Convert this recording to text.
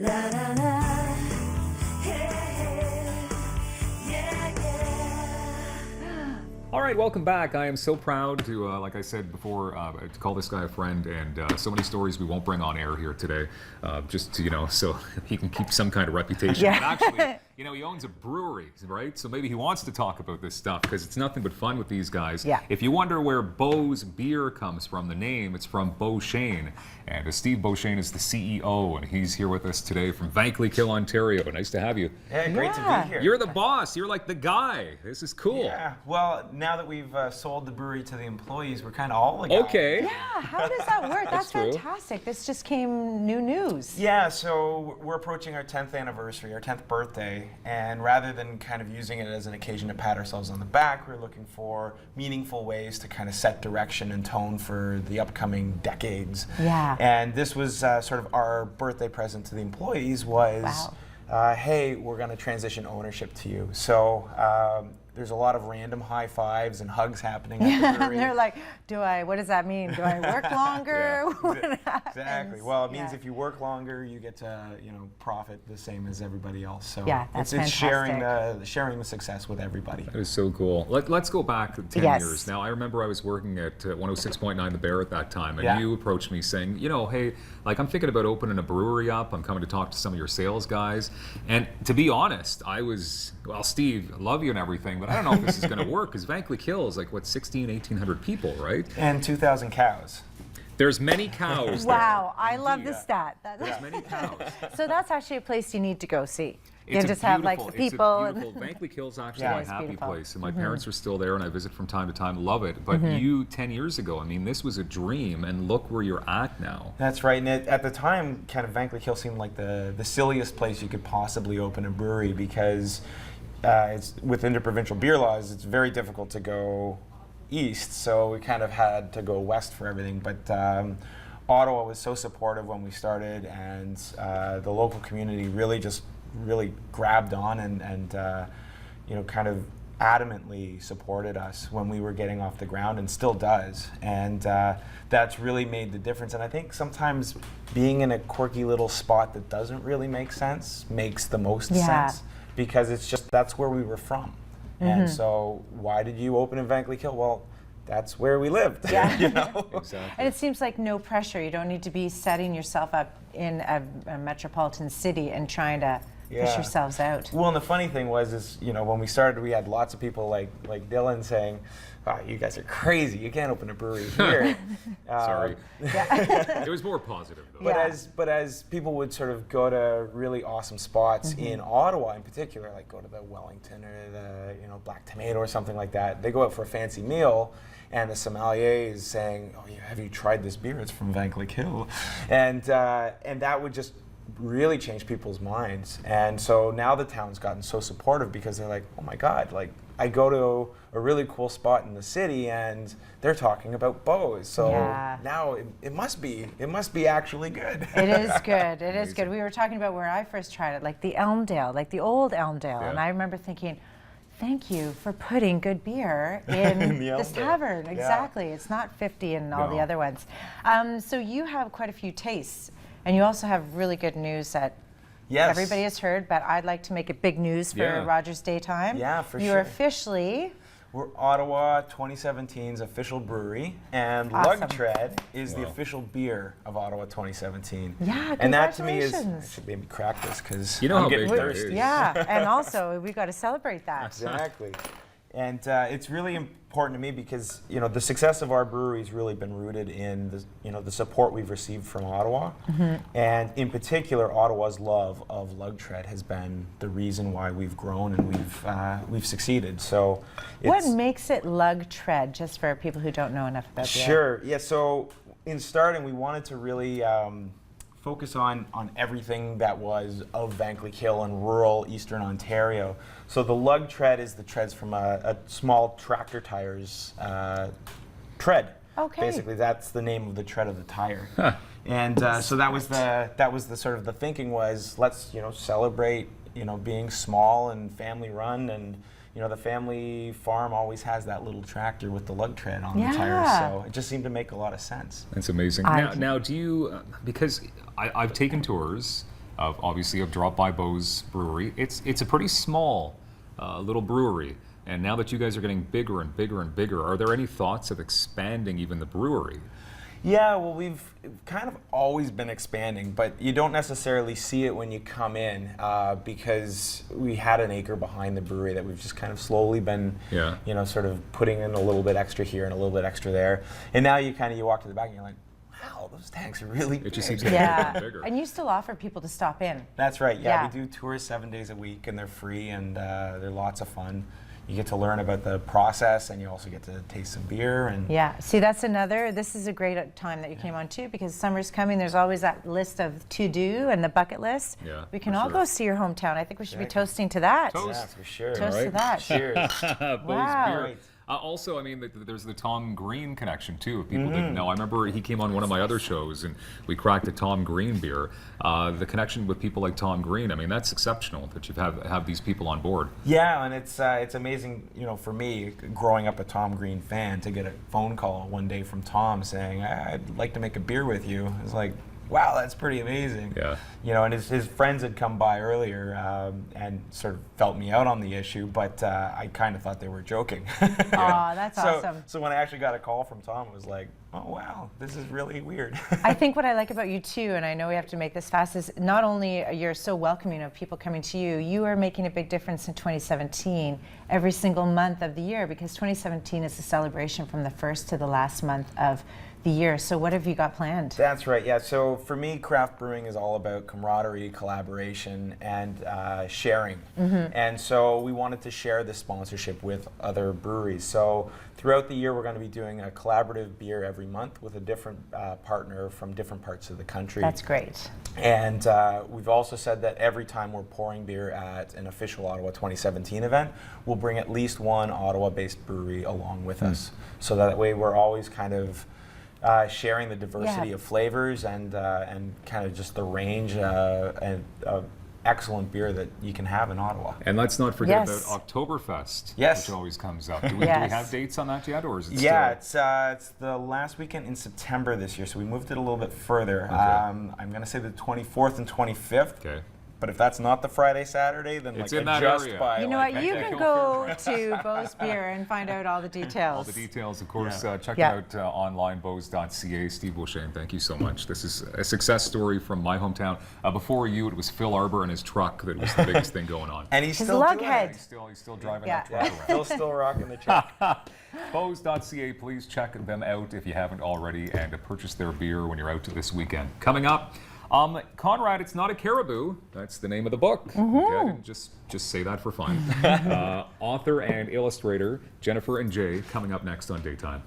La la la, yeah, yeah, yeah. All right, welcome back. I am so proud to, like I said before, to call this guy a friend, and so many stories we won't bring on air here today, just to, so he can keep some kind of reputation. Yeah. But actually, he owns a brewery, right? So maybe he wants to talk about this stuff because it's nothing but fun with these guys. Yeah. If you wonder where Beau's beer comes from, the name, it's from Beauchesne. And Steve Beauchesne is the CEO, and he's here with us today from Vankleek, Ontario. Nice to have you. Yeah, great to be here. You're the boss. You're like the guy. This is cool. Yeah, well, now that we've sold the brewery to the employees, we're kind of all the guys. Okay. Yeah, how does that work? That's true. fantastic. This just came new news. Yeah, so we're approaching our 10th anniversary, our 10th birthday, and rather than kind of using it as an occasion to pat ourselves on the back, we're looking for meaningful ways to kind of set direction and tone for the upcoming decades. Yeah. And this was sort of our birthday present to the employees was, hey, we're going to transition ownership to you. So there's a lot of random high fives and hugs happening at the brewery. They're like, what does that mean? Do I work longer? Exactly. Well, it means Yeah. if you work longer, you get to profit the same as everybody else. So Yeah, that's it's sharing fantastic. sharing the success with everybody. That is so cool. Let's go back 10 Yes. years. Now, I remember I was working at 106.9 The Bear at that time, and Yeah. you approached me saying, hey, I'm thinking about opening a brewery up. I'm coming to talk to some of your sales guys. And to be honest, I was, Steve, I love you and everything, but I don't know if this is going to work, because Vankleek Hill is 1,800 people, right? And 2,000 cows. There's many cows there. Wow, I love the Yeah. stat. There's many cows. So that's actually a place you need to go see. You It's can a just have the beautiful- people. It's a beautiful. Vankleek Hill's actually Yeah, my it's happy beautiful. place, and my parents are still there, and I visit from time to time. Love it. But you, 10 years ago, this was a dream, and look where you're at now. That's right. And at the time, kind of Vankleek Hill seemed like the silliest place you could possibly open a brewery because it's with interprovincial beer laws, it's very difficult to go east. So we kind of had to go west for everything. But Ottawa was so supportive when we started, and the local community really grabbed on and kind of adamantly supported us when we were getting off the ground, and still does. And that's really made the difference. And I think sometimes being in a quirky little spot that doesn't really make sense makes the most sense, because it's just that's where we were from. And so why did you open in Vankleek Hill? Well, that's where we lived. Yeah. Exactly. And it seems like no pressure. You don't need to be setting yourself up in a metropolitan city and trying to push yourselves out. Well, and the funny thing was, when we started, we had lots of people like Dylan saying, you guys are crazy. You can't open a brewery here. Sorry. It was more positive, though. Yeah. But as people would sort of go to really awesome spots in Ottawa in particular, like go to the Wellington or the Black Tomato or something like that, they go out for a fancy meal, and the sommelier is saying, have you tried this beer? It's from Vankleek Hill. And that would just really change people's minds. And so now the town's gotten so supportive because they're like, oh my God, I go to a really cool spot in the city and they're talking about Beau's. So now it must be actually good. It is good. It is good. We were talking about where I first tried it, like the Elmdale, like the old Elmdale. Yeah. And I remember thinking, thank you for putting good beer in this Elmdale. tavern. Yeah. Exactly. It's not 50 and all the No. other ones. So you have quite a few tastes, and you also have really good news that Yes. everybody has heard, but I'd like to make it big news for Yeah. Rogers Daytime. Yeah, for You're sure. officially... We're Ottawa 2017's official brewery, and Awesome. Lug-Tread is the official beer of Ottawa 2017. Yeah, and that to me is, I congratulations. should maybe crack this because You know I'm how getting big that thirsty. is. Yeah, and also we've got to celebrate that. Exactly. And it's really important to me because the success of our brewery has really been rooted in the support we've received from Ottawa, and in particular Ottawa's love of Lug-Tread has been the reason why we've grown and we've succeeded. So What makes it Lug-Tread, just for people who don't know enough about beer? Sure. Yeah. So in starting, we wanted to really focus on everything that was of Vankleek Hill and rural Eastern Ontario. So the Lug-Tread is the treads from a small tractor tire's tread. Okay. Basically, that's the name of the tread of the tire. And so that was the sort of the thinking was, let's celebrate being small and family run, and the family farm always has that little tractor with the Lug-Tread on the tires, so it just seemed to make a lot of sense. That's amazing. Now do you, because I've taken tours, of Drop by Beau's brewery. It's a pretty small little brewery. And now that you guys are getting bigger and bigger and bigger, are there any thoughts of expanding even the brewery? Yeah, well, we've kind of always been expanding, but you don't necessarily see it when you come in because we had an acre behind the brewery that we've just kind of slowly been, sort of putting in a little bit extra here and a little bit extra there. And now you walk to the back and you're like, wow, those tanks are really big. It just seems getting bigger and bigger. And you still offer people to stop in. That's right. Yeah, we do tours 7 days a week, and they're free, and they're lots of fun. You get to learn about the process, and you also get to taste some beer. And see, this is a great time that you came on too, because summer's coming. There's always that list of to-do and the bucket list. Yeah, we can all go see your hometown. I think we should be toasting to that. Toast. Yeah, for sure. Toast to that. Cheers. Beau's Wow. beer. Also, I mean, there's the Tom Green connection too. If people didn't know, I remember he came on one of my other shows, and we cracked a Tom Green beer. The connection with people like Tom Green, I mean, that's exceptional that you have these people on board. Yeah, and it's amazing, for me, growing up a Tom Green fan, to get a phone call one day from Tom saying, "I'd like to make a beer with you." It's like, wow, that's pretty amazing. Yeah. And his friends had come by earlier and sort of felt me out on the issue, but I kind of thought they were joking. Aw, that's awesome. So when I actually got a call from Tom, it was like, oh wow, this is really weird. I think what I like about you too, and I know we have to make this fast, is not only you're so welcoming of people coming to you, you are making a big difference in 2017 every single month of the year, because 2017 is a celebration from the first to the last month of the year. So what have you got planned? That's right, yeah. So for me, craft brewing is all about camaraderie, collaboration, and sharing. And so we wanted to share this sponsorship with other breweries. So throughout the year, we're going to be doing a collaborative beer every month with a different partner from different parts of the country. That's great. And we've also said that every time we're pouring beer at an official Ottawa 2017 event, we'll bring at least one Ottawa-based brewery along with us. So that way we're always kind of sharing the diversity of flavors and kind of just the range of excellent beer that you can have in Ottawa. And let's not forget about Oktoberfest, which always comes up. Do we have dates on that yet, or is it still? It's the last weekend in September this year, so we moved it a little bit further. Okay. I'm going to say the 24th and 25th. Okay. But if that's not the Friday, Saturday, then It's like in that adjust area. by. You know like, what? You can go to Beau's Beer and find out all the details. All the details, of course. Check it out online, beaus.ca. Steve Beauchesne, thank you so much. This is a success story from my hometown. Before you, it was Phil Arbor and his truck that was the biggest thing going on. And he's His still Lug-Tread. doing it. He's still driving that truck around. Phil's still rocking the truck. Beaus.ca, please check them out if you haven't already, and purchase their beer when you're out this weekend. Coming up, Conrad, it's not a caribou. That's the name of the book. Okay, I didn't just say that for fun. Author and illustrator Jennifer and Jay coming up next on Daytime.